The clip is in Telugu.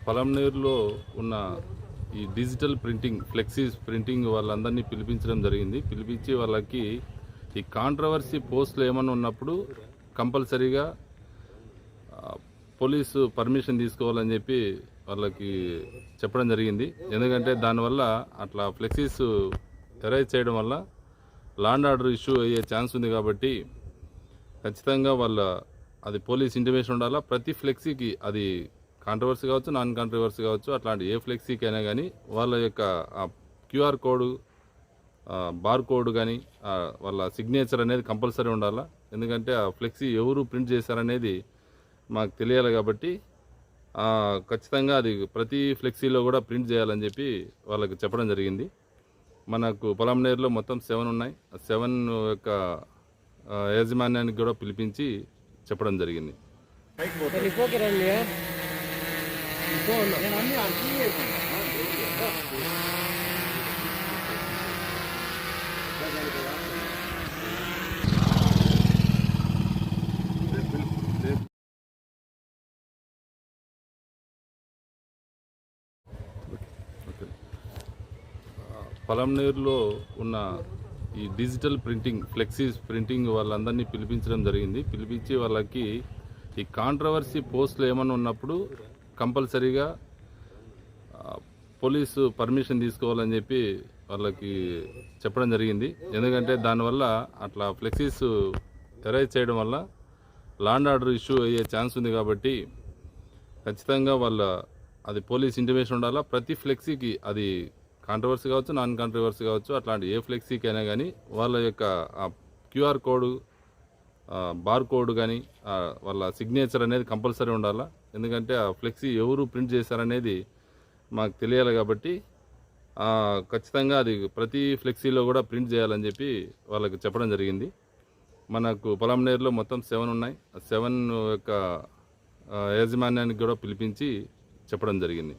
పలంనేరులో ఉన్న ఈ డిజిటల్ ప్రింటింగ్ ఫ్లెక్సీస్ ప్రింటింగ్ వాళ్ళందరినీ పిలిపించడం జరిగింది. పిలిపించి వాళ్ళకి ఈ కాంట్రవర్సీ పోస్టులు ఏమన్నా ఉన్నప్పుడు కంపల్సరీగా పోలీసు పర్మిషన్ తీసుకోవాలని చెప్పి వాళ్ళకి చెప్పడం జరిగింది. ఎందుకంటే దానివల్ల అట్లా ఫ్లెక్సీస్ ఎరైజ్ చేయడం వల్ల లాండ్ ఆర్డర్ ఇష్యూ అయ్యే ఛాన్స్ ఉంది. కాబట్టి ఖచ్చితంగా అది పోలీస్ ఇంటిమేషన్ ఉండాలా. ప్రతి ఫ్లెక్సీకి అది కాంట్రవర్సీ కావచ్చు, నాన్ కాంట్రవర్సీ కావచ్చు, అట్లాంటి ఏ ఫ్లెక్సీకి అయినా కానీ వాళ్ళ యొక్క క్యూఆర్ కోడ్, బార్ కోడ్ కానీ వాళ్ళ సిగ్నేచర్ అనేది కంపల్సరీ ఉండాలా. ఎందుకంటే ఆ ఫ్లెక్సీ ఎవరు ప్రింట్ చేశారనేది మాకు తెలియాలి. కాబట్టి ఖచ్చితంగా అది ప్రతి ఫ్లెక్సీలో కూడా ప్రింట్ చేయాలని చెప్పి వాళ్ళకి చెప్పడం జరిగింది. మనకు పొలంనేరులో మొత్తం 7 ఉన్నాయి. 7 యొక్క యాజమాన్యానికి కూడా పిలిపించి చెప్పడం జరిగింది. పలంనేరులో ఉన్న ఈ డిజిటల్ ప్రింటింగ్ ఫ్లెక్సీస్ ప్రింటింగ్ వాళ్ళందరినీ పిలిపించడం జరిగింది. పిలిపించి వాళ్ళకి ఈ కాంట్రవర్సీ పోస్టులు ఏమన్నా ఉన్నప్పుడు కంపల్సరీగా పోలీసు పర్మిషన్ తీసుకోవాలని చెప్పి వాళ్ళకి చెప్పడం జరిగింది. ఎందుకంటే దానివల్ల అట్లా ఫ్లెక్సీస్ ఎరైజ్ చేయడం వల్ల లాండ్ ఆర్డర్ ఇష్యూ అయ్యే ఛాన్స్ ఉంది. కాబట్టి ఖచ్చితంగా అది పోలీస్ ఇంటిమేషన్ ఉండాలా. ప్రతి ఫ్లెక్సీకి అది కాంట్రవర్సీ కావచ్చు, నాన్ కాంట్రవర్సీ కావచ్చు, అట్లాంటి ఏ ఫ్లెక్సీకి అయినా కానీ వాళ్ళ యొక్క క్యూఆర్ కోడ్, బార్ కోడ్ కానీ వాళ్ళ సిగ్నేచర్ అనేది కంపల్సరీ ఉండాలా. ఎందుకంటే ఆ ఫ్లెక్సీ ఎవరు ప్రింట్ చేశారనేది మాకు తెలియాలి. కాబట్టి ఖచ్చితంగా అది ప్రతి ఫ్లెక్సీలో కూడా ప్రింట్ చేయాలని చెప్పి వాళ్ళకి చెప్పడం జరిగింది. మనకు పొలంనేరులో మొత్తం 7 ఉన్నాయి. 7 యొక్క యాజమాన్యానికి కూడా పిలిపించి చెప్పడం జరిగింది.